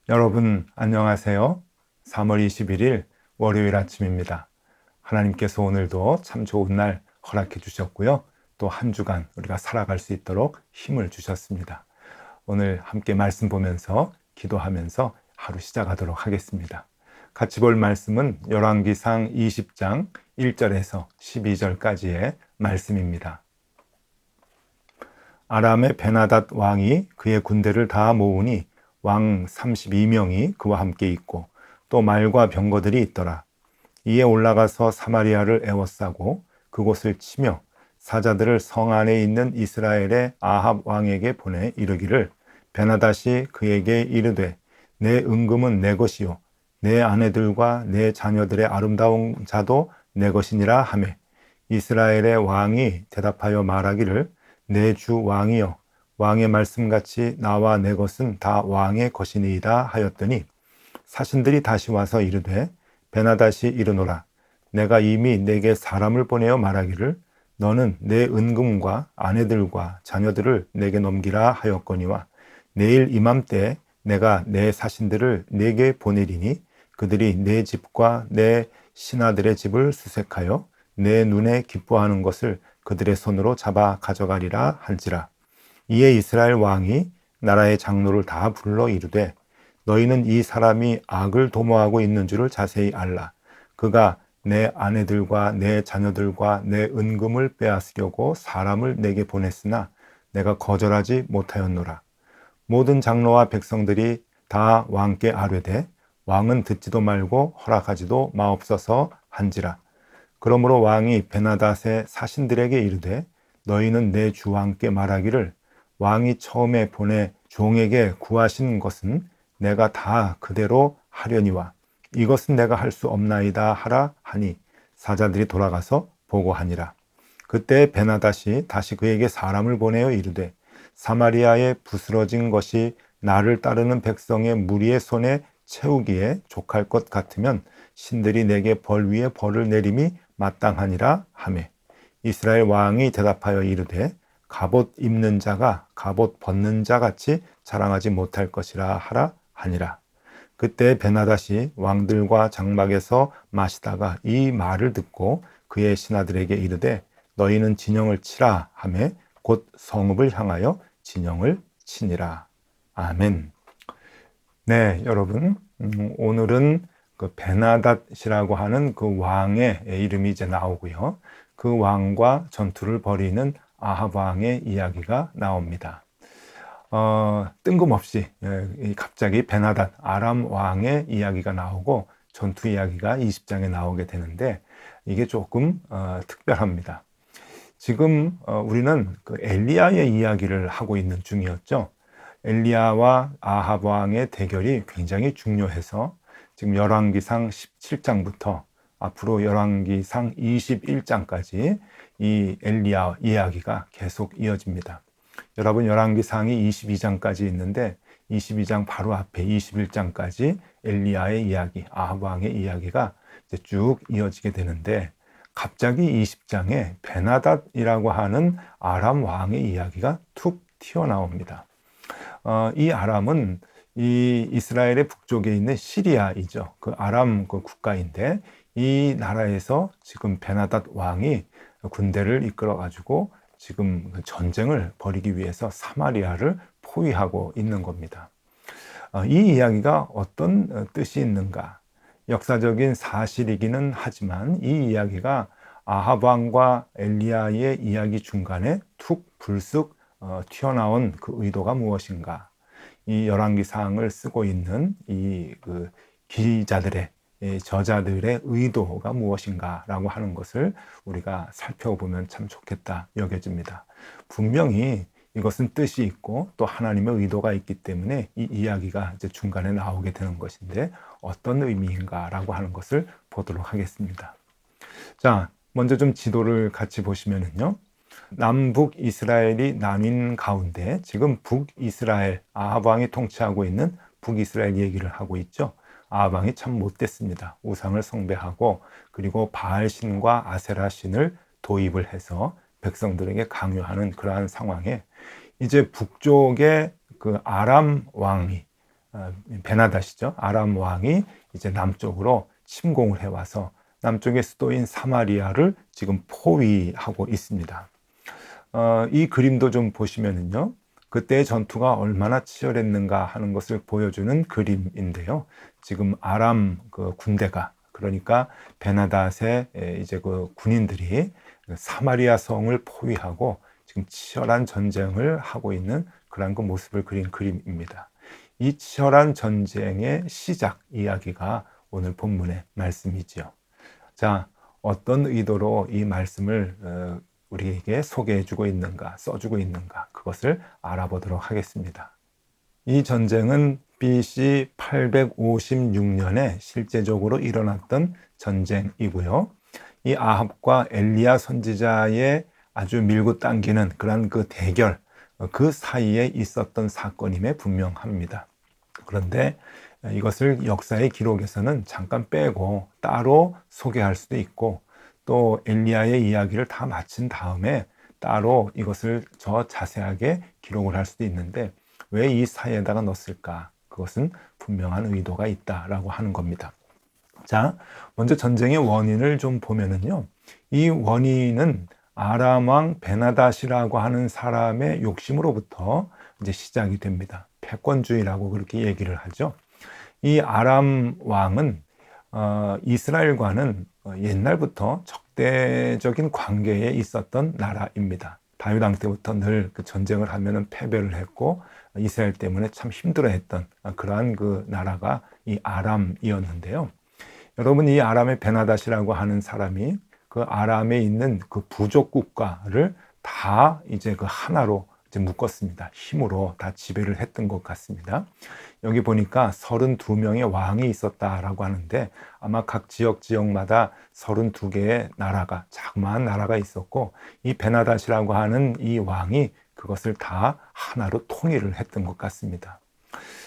여러분 안녕하세요. 3월 21일 월요일 아침입니다. 하나님께서 오늘도 참 좋은 날 허락해 주셨고요. 또 한 주간 우리가 살아갈 수 있도록 힘을 주셨습니다. 오늘 함께 말씀 보면서 기도하면서 하루 시작하도록 하겠습니다. 같이 볼 말씀은 열왕기상 20장 1절에서 12절까지의 말씀입니다. 아람의 베나닷 왕이 그의 군대를 다 모으니 왕 32명이 그와 함께 있고 또 말과 병거들이 있더라. 이에 올라가서 사마리아를 에워싸고 그곳을 치며 사자들을 성 안에 있는 이스라엘의 아합 왕에게 보내 이르기를 베나닷이 그에게 이르되 내 은금은 내 것이요 내 아내들과 내 자녀들의 아름다운 자도 내 것이니라 하매 이스라엘의 왕이 대답하여 말하기를 내 주 왕이여 왕의 말씀같이 나와 내 것은 다 왕의 것이니이다 하였더니 사신들이 다시 와서 이르되 베나닷이 이르노라 내가 이미 내게 사람을 보내어 말하기를 너는 내 은금과 아내들과 자녀들을 내게 넘기라 하였거니와 내일 이맘때 내가 내 사신들을 내게 보내리니 그들이 내 집과 내 신하들의 집을 수색하여 내 눈에 기뻐하는 것을 그들의 손으로 잡아 가져가리라 한지라. 이에 이스라엘 왕이 나라의 장로를 다 불러 이르되 너희는 이 사람이 악을 도모하고 있는 줄을 자세히 알라. 그가 내 아내들과 내 자녀들과 내 은금을 빼앗으려고 사람을 내게 보냈으나 내가 거절하지 못하였노라. 모든 장로와 백성들이 다 왕께 아뢰되 왕은 듣지도 말고 허락하지도 마옵소서 한지라. 그러므로 왕이 베나닷의 사신들에게 이르되 너희는 내 주 왕께 말하기를 왕이 처음에 보내 종에게 구하신 것은 내가 다 그대로 하려니와 이것은 내가 할 수 없나이다 하라 하니 사자들이 돌아가서 보고하니라. 그때 베나닷이 다시 그에게 사람을 보내어 이르되 사마리아에 부스러진 것이 나를 따르는 백성의 무리의 손에 채우기에 족할 것 같으면 신들이 내게 벌 위에 벌을 내림이 마땅하니라 하매 이스라엘 왕이 대답하여 이르되 갑옷 입는 자가 갑옷 벗는 자 같이 자랑하지 못할 것이라 하라 하니라. 그때 베나닷이 왕들과 장막에서 마시다가 이 말을 듣고 그의 신하들에게 이르되 너희는 진영을 치라 하매 곧 성읍을 향하여 진영을 치니라. 아멘. 네, 여러분 오늘은 그 베나닷이라고 하는 그 왕의 이름이 이제 나오고요. 그 왕과 전투를 벌이는 아합 왕의 이야기가 나옵니다. 뜬금없이 갑자기 베나닷 아람 왕의 이야기가 나오고 전투 이야기가 20장에 나오게 되는데 이게 조금 특별합니다. 지금 우리는 그 엘리야의 이야기를 하고 있는 중이었죠. 엘리야와 아합 왕의 대결이 굉장히 중요해서 지금 열왕기상 17장부터 앞으로 열왕기상 21장까지 이 엘리야 이야기가 계속 이어집니다. 여러분 열왕기상이 22장까지 있는데 22장 바로 앞에 21장까지 엘리야의 이야기, 아합 왕의 이야기가 이제 쭉 이어지게 되는데 갑자기 20장에 베나닷이라고 하는 아람 왕의 이야기가 툭 튀어나옵니다. 이 아람은 이 이스라엘의 북쪽에 있는 시리아이죠. 그 아람 그 국가인데 이 나라에서 지금 베나닷 왕이 군대를 이끌어 가지고 지금 전쟁을 벌이기 위해서 사마리아를 포위하고 있는 겁니다. 이 이야기가 어떤 뜻이 있는가? 역사적인 사실이기는 하지만 이 이야기가 아합 왕과 엘리야의 이야기 중간에 툭 불쑥 튀어나온 그 의도가 무엇인가? 이 열왕기상을 쓰고 있는 이 그 기자들의 저자들의 의도가 무엇인가라고 하는 것을 우리가 살펴보면 참 좋겠다 여겨집니다. 분명히 이것은 뜻이 있고 또 하나님의 의도가 있기 때문에 이 이야기가 이제 중간에 나오게 되는 것인데 어떤 의미인가라고 하는 것을 보도록 하겠습니다. 자, 먼저 좀 지도를 같이 보시면은요. 남북 이스라엘이 나뉜 가운데 지금 북이스라엘 아합 왕이 통치하고 있는 북이스라엘 얘기를 하고 있죠. 아합 왕이 참 못됐습니다. 우상을 숭배하고 그리고 바알 신과 아세라 신을 도입을 해서 백성들에게 강요하는 그러한 상황에 이제 북쪽에 그 아람 왕이 베나닷이죠. 아람 왕이 이제 남쪽으로 침공을 해와서 남쪽의 수도인 사마리아를 지금 포위하고 있습니다. 이 그림도 좀 보시면은요, 그때의 전투가 얼마나 치열했는가 하는 것을 보여주는 그림인데요. 지금 아람 그 군대가, 그러니까 베나닷의 이제 그 군인들이 사마리아 성을 포위하고 지금 치열한 전쟁을 하고 있는 그런 그 모습을 그린 그림입니다. 이 치열한 전쟁의 시작 이야기가 오늘 본문의 말씀이지요. 자, 어떤 의도로 이 말씀을 우리에게 소개해주고 있는가, 써주고 있는가, 그것을 알아보도록 하겠습니다. 이 전쟁은 BC 856년에 실제적으로 일어났던 전쟁이고요. 이 아합과 엘리야 선지자의 아주 밀고 당기는 그런 그 대결, 그 사이에 있었던 사건임에 분명합니다. 그런데 이것을 역사의 기록에서는 잠깐 빼고 따로 소개할 수도 있고, 또 엘리야의 이야기를 다 마친 다음에 따로 이것을 더 자세하게 기록을 할 수도 있는데, 왜 이 사이에다가 넣었을까? 그것은 분명한 의도가 있다라고 하는 겁니다. 자, 먼저 전쟁의 원인을 좀 보면은요, 이 원인은 아람 왕 베나닷이라고 하는 사람의 욕심으로부터 이제 시작이 됩니다. 패권주의라고 그렇게 얘기를 하죠. 이 아람 왕은 이스라엘과는 옛날부터 적대적인 관계에 있었던 나라입니다. 다윗 왕 때부터 늘 그 전쟁을 하면은 패배를 했고 이스라엘 때문에 참 힘들어했던 그러한 그 나라가 이 아람이었는데요. 여러분, 이 아람의 베나닷이라고 하는 사람이 그 아람에 있는 그 부족 국가를 다 이제 그 하나로 이제 묶었습니다. 힘으로 다 지배를 했던 것 같습니다. 여기 보니까 32명의 왕이 있었다라고 하는데, 아마 각 지역마다 32개의 나라가, 자그마한 나라가 있었고, 이 베나닷이라고 하는 이 왕이 그것을 다 하나로 통일을 했던 것 같습니다.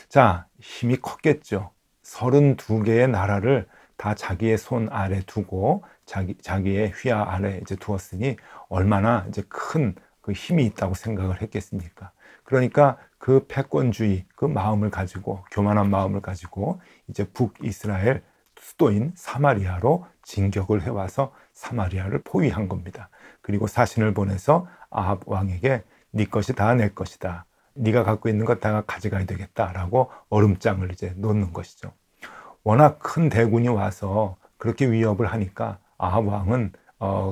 자, 힘이 컸겠죠. 32개의 나라를 다 자기의 손 아래 두고 자기의 휘하 아래 이제 두었으니 얼마나 이제 큰 그 힘이 있다고 생각을 했겠습니까? 그러니까 그 패권주의, 그 마음을 가지고, 교만한 마음을 가지고 이제 북이스라엘 수도인 사마리아로 진격을 해와서 사마리아를 포위한 겁니다. 그리고 사신을 보내서 아합 왕에게 네 것이 다 내 것이다, 네가 갖고 있는 것 다 가져가야 되겠다라고 얼음장을 이제 놓는 것이죠. 워낙 큰 대군이 와서 그렇게 위협을 하니까 아합 왕은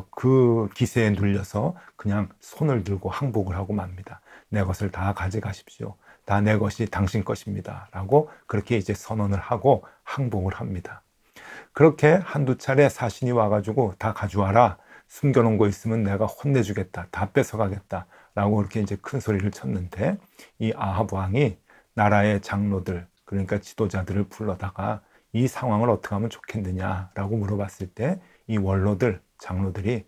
그 기세에 눌려서 그냥 손을 들고 항복을 하고 맙니다. 내 것을 다 가져가십시오. 다 내 것이 당신 것입니다. 라고 그렇게 이제 선언을 하고 항복을 합니다. 그렇게 한두 차례 사신이 와가지고 다 가져와라, 숨겨놓은 거 있으면 내가 혼내주겠다, 다 뺏어가겠다 라고 그렇게 이제 큰 소리를 쳤는데, 이 아합 왕이 나라의 장로들, 그러니까 지도자들을 불러다가 이 상황을 어떻게 하면 좋겠느냐라고 물어봤을 때, 이 원로들, 장로들이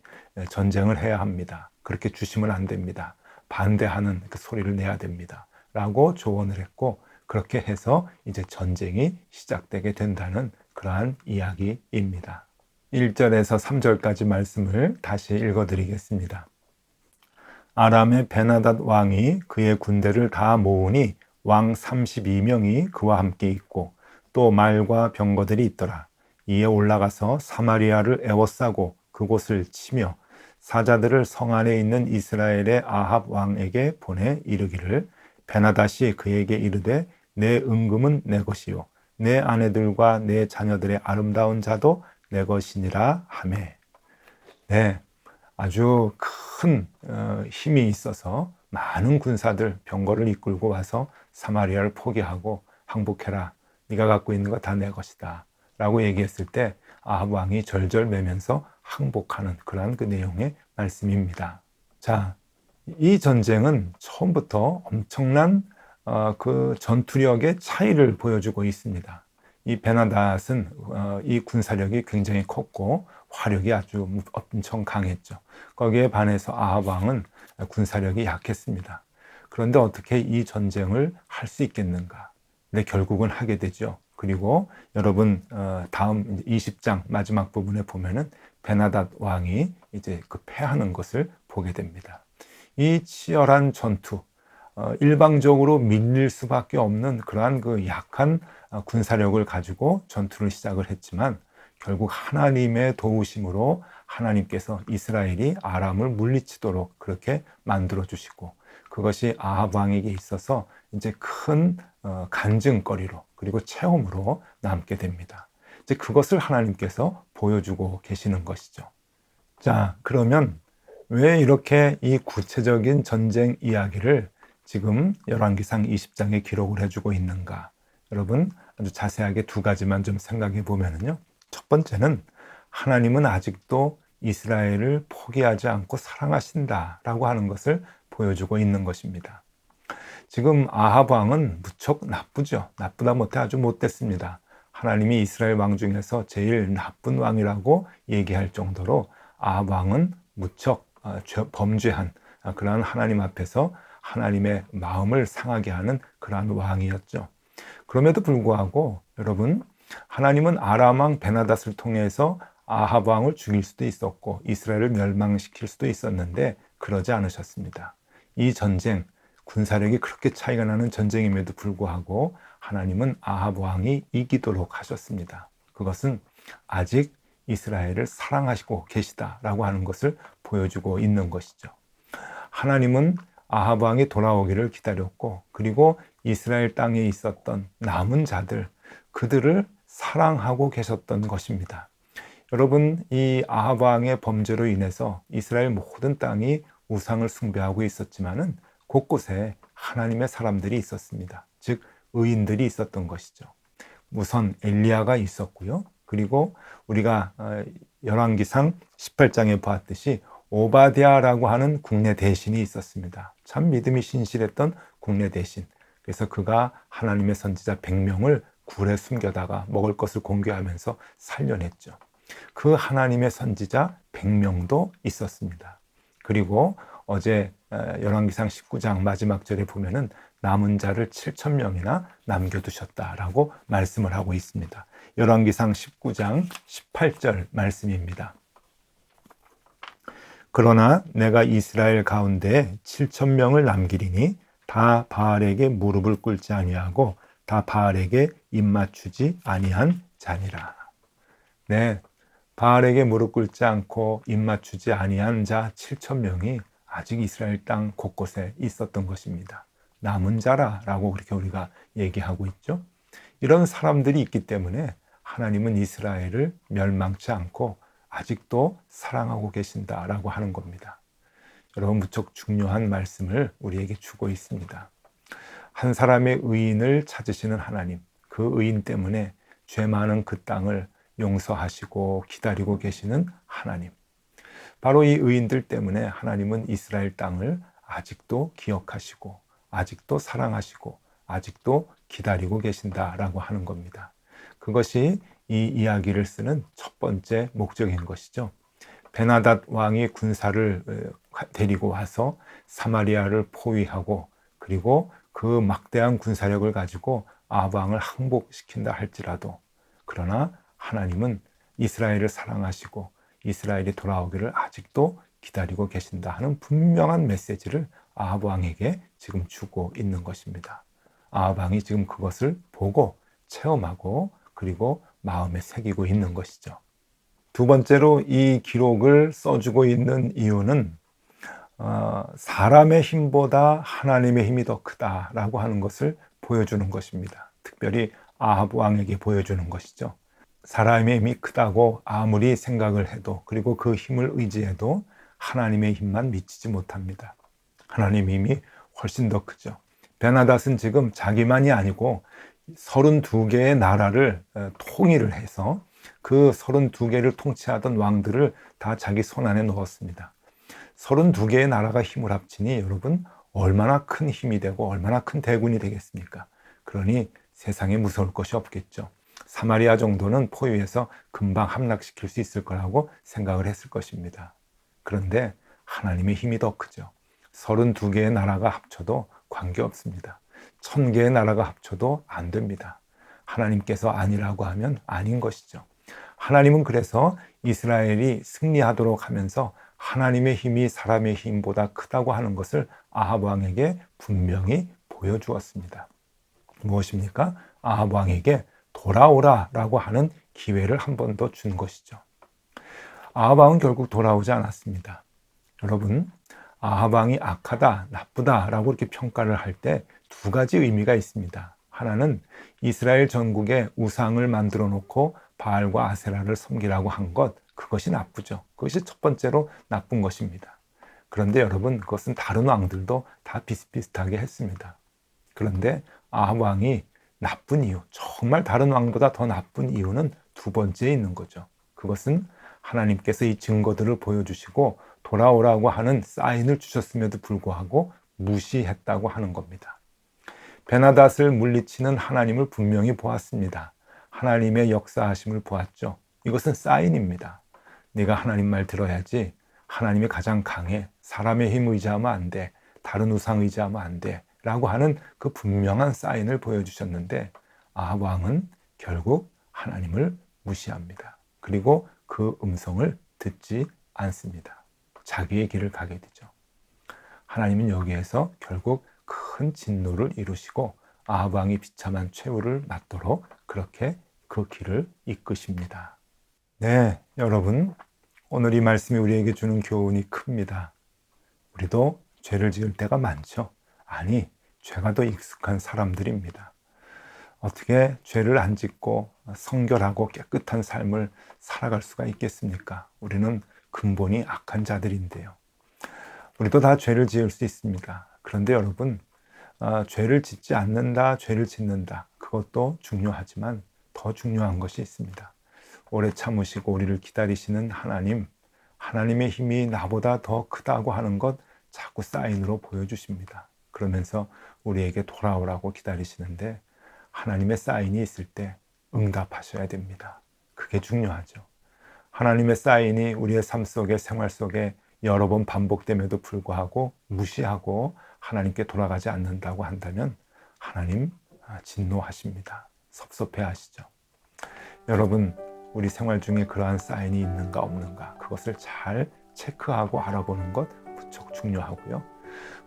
전쟁을 해야 합니다. 그렇게 주시면 안 됩니다. 반대하는 그 소리를 내야 됩니다. 라고 조언을 했고, 그렇게 해서 이제 전쟁이 시작되게 된다는 그러한 이야기입니다. 1절에서 3절까지 말씀을 다시 읽어드리겠습니다. 아람의 베나닷 왕이 그의 군대를 다 모으니 왕 32명이 그와 함께 있고 또 말과 병거들이 있더라. 이에 올라가서 사마리아를 에워싸고 그곳을 치며 사자들을 성 안에 있는 이스라엘의 아합 왕에게 보내 이르기를, 베나닷이 그에게 이르되 내 은금은 내 것이요 내 아내들과 내 자녀들의 아름다운 자도 내 것이니라 하매. 네, 아주 큰 힘이 있어서 많은 군사들, 병거를 이끌고 와서 사마리아를 포기하고 항복해라, 네가 갖고 있는 거 다 내 것이다 라고 얘기했을 때 아합 왕이 절절매면서 항복하는 그러한 그 내용의 말씀입니다. 자, 이 전쟁은 처음부터 엄청난 그 전투력의 차이를 보여주고 있습니다. 이 베나닷은 이 군사력이 굉장히 컸고 화력이 아주 엄청 강했죠. 거기에 반해서 아합 왕은 군사력이 약했습니다. 그런데 어떻게 이 전쟁을 할 수 있겠는가? 근데 결국은 하게 되죠. 그리고 여러분 다음 20장 마지막 부분에 보면은 베나닷 왕이 이제 그 패하는 것을 보게 됩니다. 이 치열한 전투, 일방적으로 밀릴 수밖에 없는 그러한 그 약한 군사력을 가지고 전투를 시작을 했지만 결국 하나님의 도우심으로 하나님께서 이스라엘이 아람을 물리치도록 그렇게 만들어 주시고, 그것이 아합 왕에게 있어서 이제 큰 간증거리로 그리고 체험으로 남게 됩니다. 이제 그것을 하나님께서 보여주고 계시는 것이죠. 자, 그러면 왜 이렇게 이 구체적인 전쟁 이야기를 지금 열왕기상 20장에 기록을 해주고 있는가? 여러분, 아주 자세하게 두 가지만 좀 생각해 보면요. 첫 번째는 하나님은 아직도 이스라엘을 포기하지 않고 사랑하신다라고 하는 것을 보여주고 있는 것입니다. 지금 아합 왕은 무척 나쁘죠. 나쁘다 못해 아주 못됐습니다. 하나님이 이스라엘 왕 중에서 제일 나쁜 왕이라고 얘기할 정도로 아합 왕은 무척 범죄한 그러한 하나님 앞에서 하나님의 마음을 상하게 하는 그러한 왕이었죠. 그럼에도 불구하고 여러분, 하나님은 아람 왕 베나닷을 통해서 아합 왕을 죽일 수도 있었고 이스라엘을 멸망시킬 수도 있었는데 그러지 않으셨습니다. 이 전쟁, 군사력이 그렇게 차이가 나는 전쟁임에도 불구하고 하나님은 아합 왕이 이기도록 하셨습니다. 그것은 아직 이스라엘을 사랑하시고 계시다라고 하는 것을 보여주고 있는 것이죠. 하나님은 아합 왕이 돌아오기를 기다렸고, 그리고 이스라엘 땅에 있었던 남은 자들, 그들을 사랑하고 계셨던 것입니다. 여러분, 이 아합 왕의 범죄로 인해서 이스라엘 모든 땅이 우상을 숭배하고 있었지만은 곳곳에 하나님의 사람들이 있었습니다. 즉 의인들이 있었던 것이죠. 우선 엘리야가 있었고요. 그리고 우리가 열왕기상 18장에 보았듯이 오바댜라고 하는 국내 대신이 있었습니다. 참 믿음이 신실했던 국내 대신. 그래서 그가 하나님의 선지자 100명을 굴에 숨겨다가 먹을 것을 공개하면서 살려냈죠. 그 하나님의 선지자 100명도 있었습니다. 그리고 어제 열왕기상 19장 마지막 절에 보면은 남은 자를 7,000명이나 남겨두셨다라고 말씀을 하고 있습니다. 열왕기상 19장 18절 말씀입니다. 그러나 내가 이스라엘 가운데 7,000명을 남기리니 다 바알에게 무릎을 꿇지 아니하고 다 바알에게 입맞추지 아니한 자니라. 네, 바알에게 무릎 꿇지 않고 입맞추지 아니한 자 7,000명이 아직 이스라엘 땅 곳곳에 있었던 것입니다. 남은 자라라고 그렇게 우리가 얘기하고 있죠. 이런 사람들이 있기 때문에 하나님은 이스라엘을 멸망치 않고 아직도 사랑하고 계신다라고 하는 겁니다. 여러분, 무척 중요한 말씀을 우리에게 주고 있습니다. 한 사람의 의인을 찾으시는 하나님, 그 의인 때문에 죄 많은 그 땅을 용서하시고 기다리고 계시는 하나님. 바로 이 의인들 때문에 하나님은 이스라엘 땅을 아직도 기억하시고 아직도 사랑하시고 아직도 기다리고 계신다라고 하는 겁니다. 그것이 이 이야기를 쓰는 첫 번째 목적인 것이죠. 베나닷 왕이 군사를 데리고 와서 사마리아를 포위하고, 그리고 그 막대한 군사력을 가지고 아합 왕을 항복시킨다 할지라도, 그러나 하나님은 이스라엘을 사랑하시고 이스라엘이 돌아오기를 아직도 기다리고 계신다 하는 분명한 메시지를 아합 왕에게 지금 주고 있는 것입니다. 아합 왕이 지금 그것을 보고 체험하고 그리고 마음에 새기고 있는 것이죠. 두 번째로 이 기록을 써주고 있는 이유는 사람의 힘보다 하나님의 힘이 더 크다라고 하는 것을 보여주는 것입니다. 특별히 아합 왕에게 보여주는 것이죠. 사람의 힘이 크다고 아무리 생각을 해도, 그리고 그 힘을 의지해도 하나님의 힘만 미치지 못합니다. 하나님의 힘이 훨씬 더 크죠. 베나닷은 지금 자기만이 아니고 32개의 나라를 통일을 해서 그 32개를 통치하던 왕들을 다 자기 손 안에 넣었습니다. 32개의 나라가 힘을 합치니 여러분, 얼마나 큰 힘이 되고 얼마나 큰 대군이 되겠습니까? 그러니 세상에 무서울 것이 없겠죠. 사마리아 정도는 포위해서 금방 함락시킬 수 있을 거라고 생각을 했을 것입니다. 그런데 하나님의 힘이 더 크죠. 32개의 나라가 합쳐도 관계없습니다. 1000개의 나라가 합쳐도 안 됩니다. 하나님께서 아니라고 하면 아닌 것이죠. 하나님은 그래서 이스라엘이 승리하도록 하면서 하나님의 힘이 사람의 힘보다 크다고 하는 것을 아합 왕에게 분명히 보여주었습니다. 무엇입니까? 아합 왕에게 돌아오라라고 하는 기회를 한 번 더 준 것이죠. 아합 왕은 결국 돌아오지 않았습니다. 여러분, 아합 왕이 악하다, 나쁘다라고 이렇게 평가를 할 때 두 가지 의미가 있습니다. 하나는 이스라엘 전국에 우상을 만들어 놓고 바알과 아세라를 섬기라고 한 것, 그것이 나쁘죠. 그것이 첫 번째로 나쁜 것입니다. 그런데 여러분, 그것은 다른 왕들도 다 비슷비슷하게 했습니다. 그런데 아합 왕이 나쁜 이유, 정말 다른 왕보다 더 나쁜 이유는 두 번째에 있는 거죠. 그것은 하나님께서 이 증거들을 보여주시고 돌아오라고 하는 사인을 주셨음에도 불구하고 무시했다고 하는 겁니다. 베나닷을 물리치는 하나님을 분명히 보았습니다. 하나님의 역사하심을 보았죠. 이것은 사인입니다. 네가 하나님 말 들어야지. 하나님이 가장 강해. 사람의 힘 의지하면 안 돼. 다른 우상 의지하면 안 돼. 라고 하는 그 분명한 사인을 보여주셨는데 아합 왕은 결국 하나님을 무시합니다. 그리고 그 음성을 듣지 않습니다. 자기의 길을 가게 되죠. 하나님은 여기에서 결국 큰 진노를 이루시고 아합 왕이 비참한 최후를 맞도록 그렇게 그 길을 이끄십니다. 네, 여러분, 오늘 이 말씀이 우리에게 주는 교훈이 큽니다. 우리도 죄를 지을 때가 많죠. 아니, 죄가 더 익숙한 사람들입니다. 어떻게 죄를 안 짓고 성결하고 깨끗한 삶을 살아갈 수가 있겠습니까? 우리는 근본이 악한 자들인데요. 우리도 다 죄를 지을 수 있습니다. 그런데 여러분, 죄를 짓지 않는다, 죄를 짓는다. 그것도 중요하지만 더 중요한 것이 있습니다. 오래 참으시고 우리를 기다리시는 하나님, 하나님의 힘이 나보다 더 크다고 하는 것 자꾸 사인으로 보여주십니다. 그러면서 우리에게 돌아오라고 기다리시는데 하나님의 사인이 있을 때 응답하셔야 됩니다. 그게 중요하죠. 하나님의 사인이 우리의 삶 속에, 생활 속에 여러 번 반복됨에도 불구하고 무시하고 하나님께 돌아가지 않는다고 한다면 하나님 진노하십니다. 섭섭해 하시죠. 여러분, 우리 생활 중에 그러한 사인이 있는가 없는가 그것을 잘 체크하고 알아보는 것 무척 중요하고요.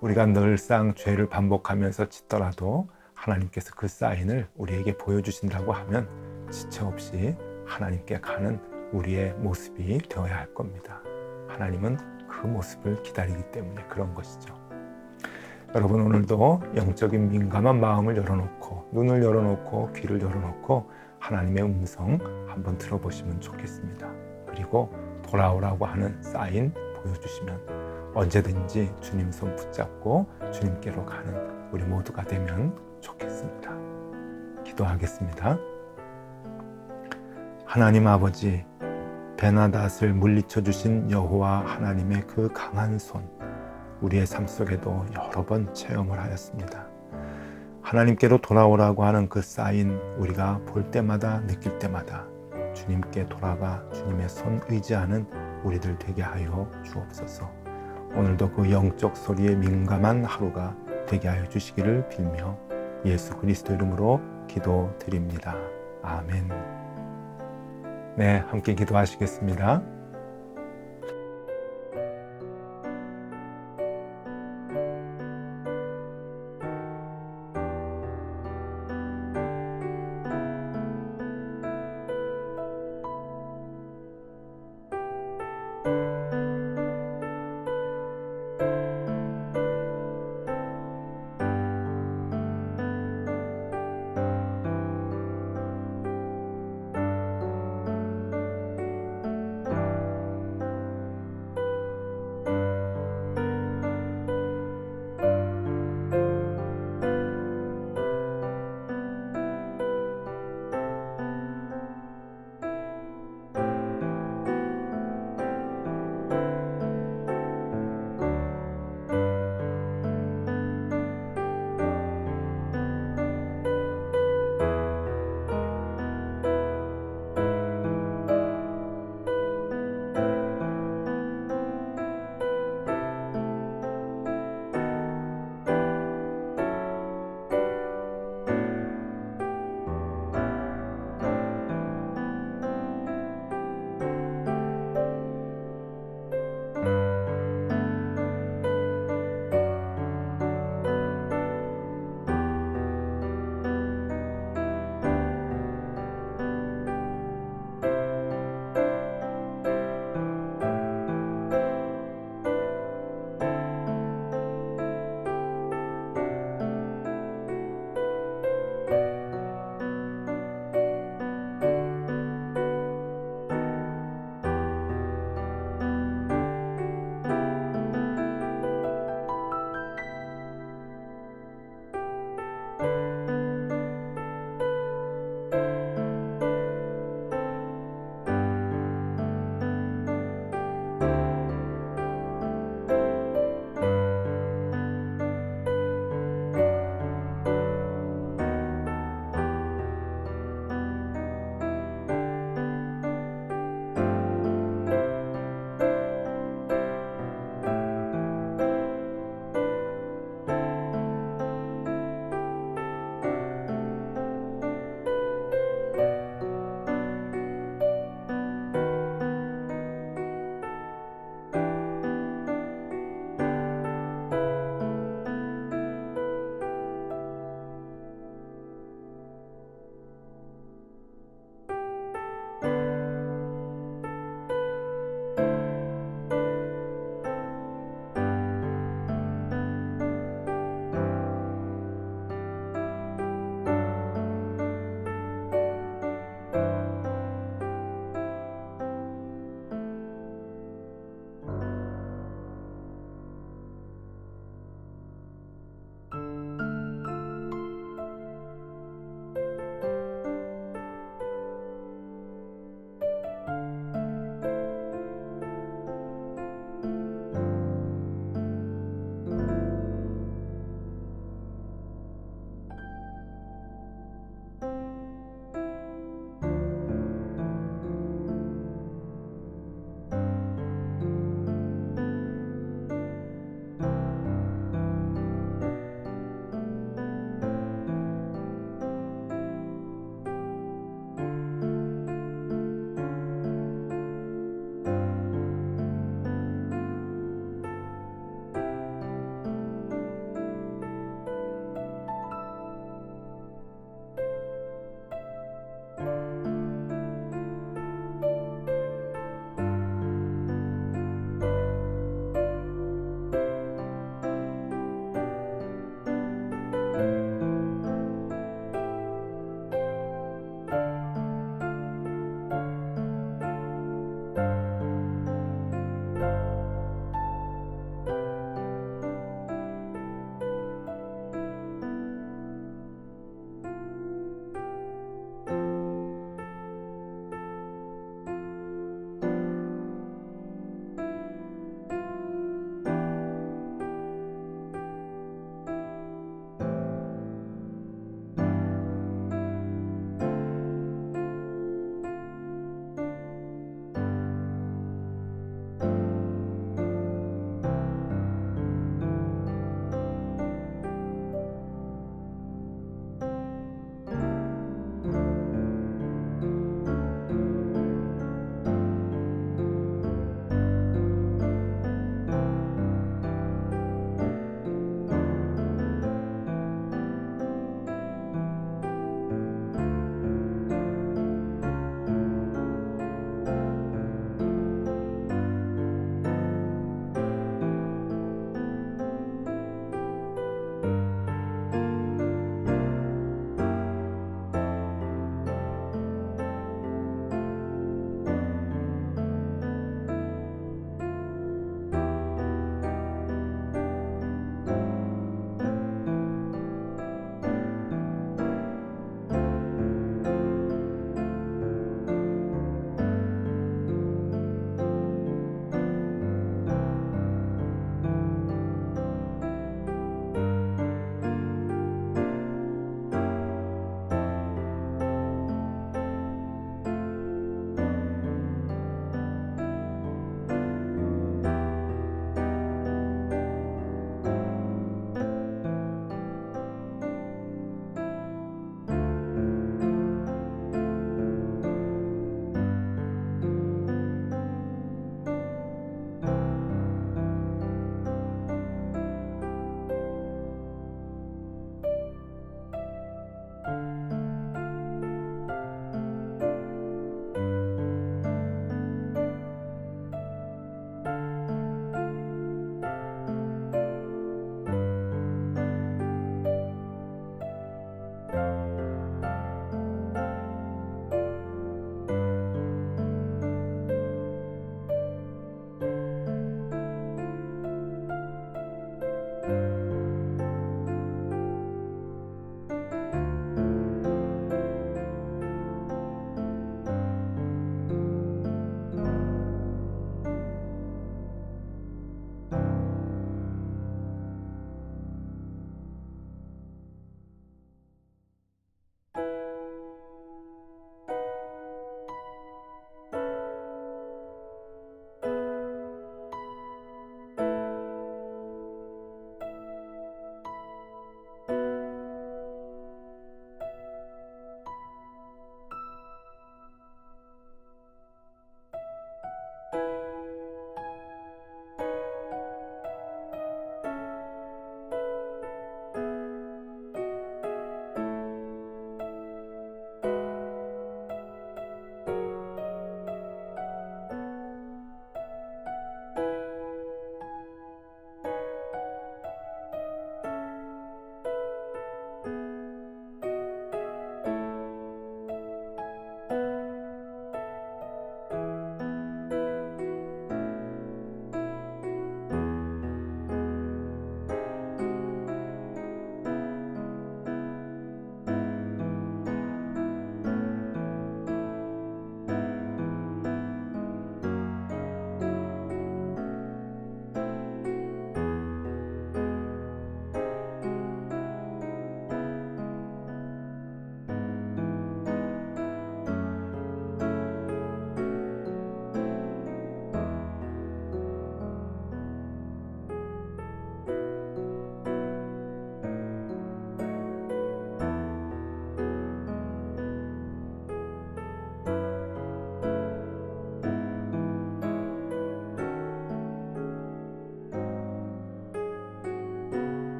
우리가 늘상 죄를 반복하면서 짓더라도 하나님께서 그 사인을 우리에게 보여주신다고 하면 지체 없이 하나님께 가는 우리의 모습이 되어야 할 겁니다. 하나님은 그 모습을 기다리기 때문에 그런 것이죠. 여러분, 오늘도 영적인 민감한 마음을 열어놓고 눈을 열어놓고 귀를 열어놓고 하나님의 음성 한번 들어보시면 좋겠습니다. 그리고 돌아오라고 하는 사인 보여주시면 언제든지 주님 손 붙잡고 주님께로 가는 우리 모두가 되면 좋겠습니다. 기도하겠습니다. 하나님 아버지, 베나닷을 물리쳐 주신 여호와 하나님의 그 강한 손, 우리의 삶 속에도 여러 번 체험을 하였습니다. 하나님께로 돌아오라고 하는 그 사인 우리가 볼 때마다 느낄 때마다 주님께 돌아가 주님의 손 의지하는 우리들 되게 하여 주옵소서. 오늘도 그 영적 소리에 민감한 하루가 되게 하여 주시기를 빌며 예수 그리스도 이름으로 기도드립니다. 아멘. 네, 함께 기도하시겠습니다.